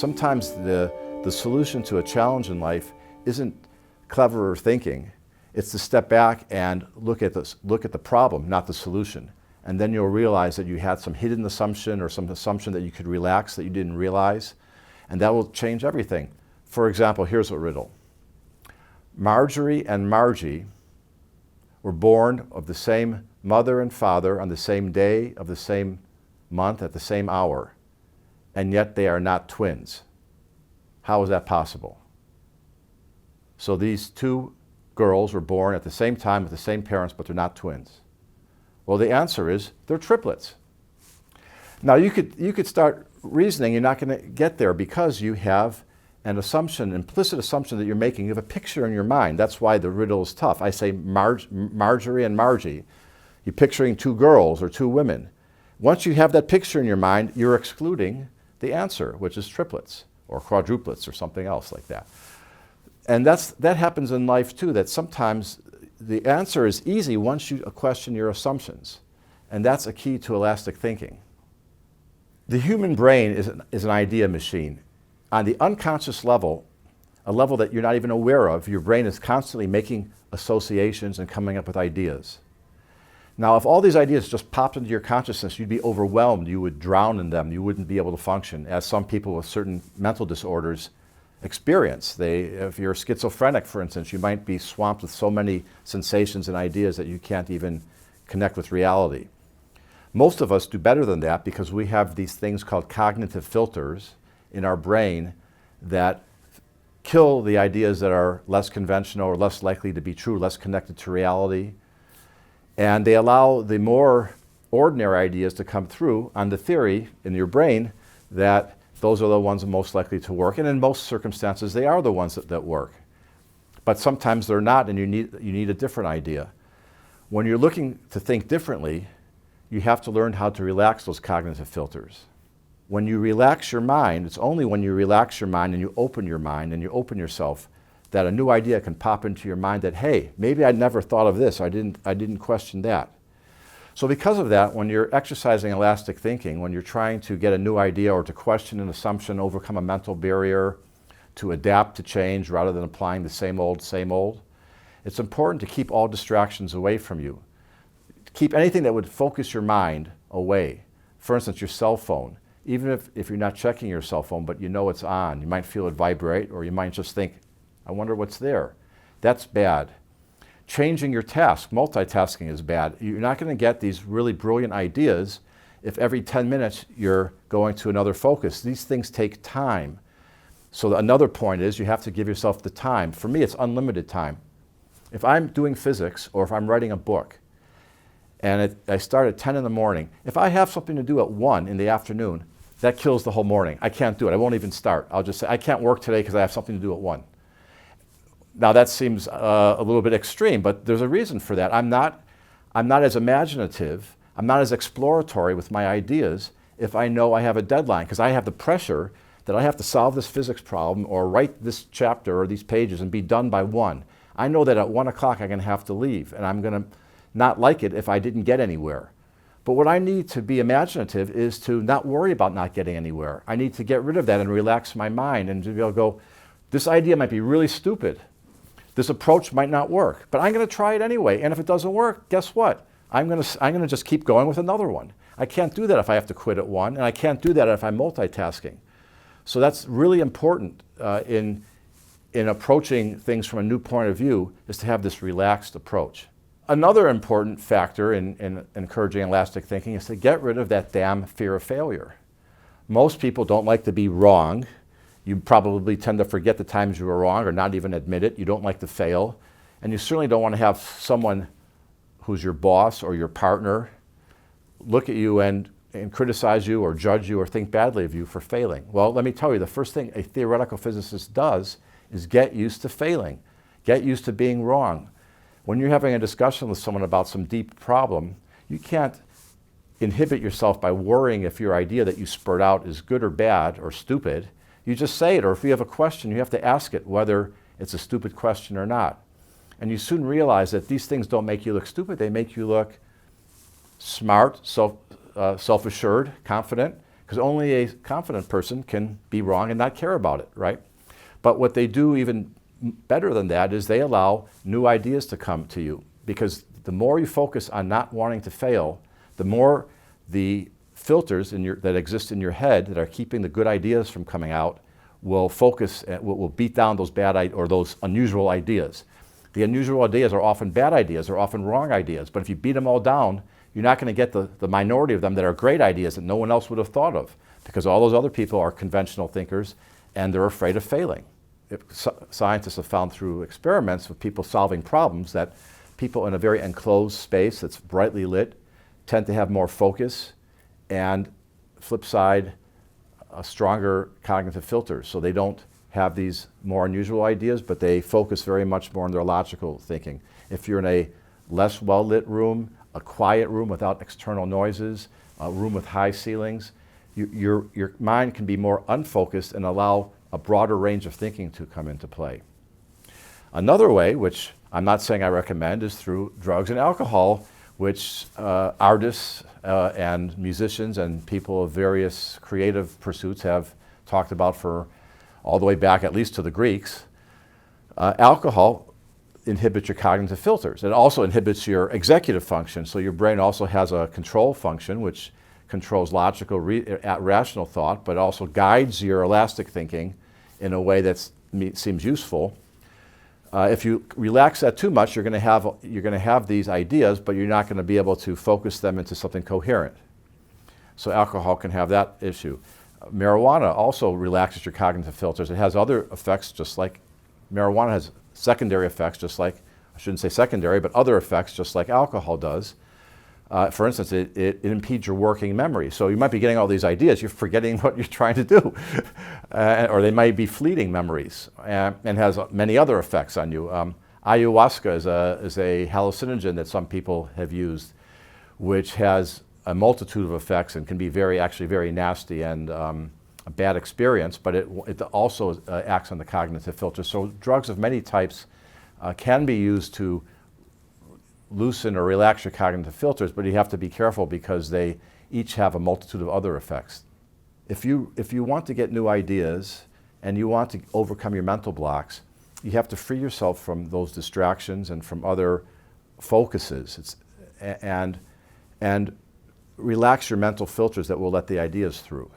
Sometimes the solution to a challenge in life isn't cleverer thinking. It's to step back and look at the problem, not the solution. And then you'll realize that you had some hidden assumption or some assumption that you could relax that you didn't realize. And that will change everything. For example, here's a riddle. Marjorie and Margie were born of the same mother and father on the same day of the same month at the same hour, and yet they are not twins. How is that possible? So these two girls were born at the same time with the same parents, but they're not twins. Well, the answer is they're triplets. Now you could start reasoning. You're not going to get there because you have an assumption, implicit assumption that you're making. You have a picture in your mind. That's why the riddle is tough. I say Marjorie and Margie. You're picturing two girls or two women. Once you have that picture in your mind, you're excluding the answer, which is triplets or quadruplets or something else like that. And that happens in life too, that sometimes the answer is easy once you question your assumptions. And that's a key to elastic thinking. The human brain is an idea machine. On the unconscious level, a level that you're not even aware of, your brain is constantly making associations and coming up with ideas. Now, if all these ideas just popped into your consciousness, you'd be overwhelmed. You would drown in them. You wouldn't be able to function, as some people with certain mental disorders experience. If you're schizophrenic, for instance, you might be swamped with so many sensations and ideas that you can't even connect with reality. Most of us do better than that because we have these things called cognitive filters in our brain that kill the ideas that are less conventional or less likely to be true, less connected to reality. And they allow the more ordinary ideas to come through on the theory in your brain that those are the ones most likely to work. And in most circumstances, they are the ones that work. But sometimes they're not, and you need a different idea. When you're looking to think differently, you have to learn how to relax those cognitive filters. When you relax your mind, it's only when you relax your mind and you open your mind and you open yourself that a new idea can pop into your mind that, hey, maybe I never thought of this. I didn't question that. So because of that, when you're exercising elastic thinking, when you're trying to get a new idea or to question an assumption, overcome a mental barrier, to adapt to change rather than applying the same old, it's important to keep all distractions away from you. Keep anything that would focus your mind away. For instance, your cell phone. Even if you're not checking your cell phone, but you know it's on, you might feel it vibrate, or you might just think, I wonder what's there. That's bad. Changing your task, multitasking is bad. You're not going to get these really brilliant ideas if every 10 minutes you're going to another focus. These things take time. So another point is you have to give yourself the time. For me, it's unlimited time. If I'm doing physics or if I'm writing a book and I start at 10 in the morning, if I have something to do at 1 in the afternoon, that kills the whole morning. I can't do it. I won't even start. I'll just say, I can't work today because I have something to do at 1. Now that seems a little bit extreme, but there's a reason for that. I'm not as imaginative, I'm not as exploratory with my ideas if I know I have a deadline, because I have the pressure that I have to solve this physics problem or write this chapter or these pages and be done by 1. I know that at 1 o'clock I'm going to have to leave, and I'm going to not like it if I didn't get anywhere. But what I need to be imaginative is to not worry about not getting anywhere. I need to get rid of that and relax my mind and to be able to go, this idea might be really stupid. This approach might not work, but I'm going to try it anyway. And if it doesn't work, guess what? I'm going to just keep going with another one. I can't do that if I have to quit at 1, and I can't do that if I'm multitasking. So that's really important in approaching things from a new point of view, is to have this relaxed approach. Another important factor in encouraging elastic thinking is to get rid of that damn fear of failure. Most people don't like to be wrong. You probably tend to forget the times you were wrong or not even admit it. You don't like to fail. And you certainly don't want to have someone who's your boss or your partner look at you and criticize you or judge you or think badly of you for failing. Well, let me tell you, the first thing a theoretical physicist does is get used to failing. Get used to being wrong. When you're having a discussion with someone about some deep problem, you can't inhibit yourself by worrying if your idea that you spurt out is good or bad or stupid. You just say it, or if you have a question, you have to ask it whether it's a stupid question or not. And you soon realize that these things don't make you look stupid, they make you look smart, self-assured, confident, because only a confident person can be wrong and not care about it, right? But what they do even better than that is they allow new ideas to come to you, because the more you focus on not wanting to fail, the more the filters that exist in your head that are keeping the good ideas from coming out will focus, will beat down those those unusual ideas. The unusual ideas are often bad ideas, they're often wrong ideas, but if you beat them all down, you're not going to get the minority of them that are great ideas that no one else would have thought of, because all those other people are conventional thinkers and they're afraid of failing. Scientists have found through experiments with people solving problems that people in a very enclosed space that's brightly lit tend to have more focus and, flip side, stronger cognitive filters. So they don't have these more unusual ideas, but they focus very much more on their logical thinking. If you're in a less well-lit room, a quiet room without external noises, a room with high ceilings, your mind can be more unfocused and allow a broader range of thinking to come into play. Another way, which I'm not saying I recommend, is through drugs and alcohol, which artists and musicians and people of various creative pursuits have talked about for all the way back, at least to the Greeks. Alcohol inhibits your cognitive filters. It also inhibits your executive function. So your brain also has a control function, which controls logical, rational thought, but also guides your elastic thinking in a way that seems useful. If you relax that too much, you're going to have these ideas, but you're not going to be able to focus them into something coherent. So alcohol can have that issue. Marijuana also relaxes your cognitive filters. It has other effects, just like marijuana has secondary effects, just like, I shouldn't say secondary, but other effects, just like alcohol does. For instance, it impedes your working memory. So you might be getting all these ideas, you're forgetting what you're trying to do. Or they might be fleeting memories, and has many other effects on you. Ayahuasca is a hallucinogen that some people have used, which has a multitude of effects and can be actually very nasty and a bad experience, but it also acts on the cognitive filter. So drugs of many types can be used to loosen or relax your cognitive filters, but you have to be careful because they each have a multitude of other effects. If you want to get new ideas and you want to overcome your mental blocks, you have to free yourself from those distractions and from other focuses. And relax your mental filters that will let the ideas through.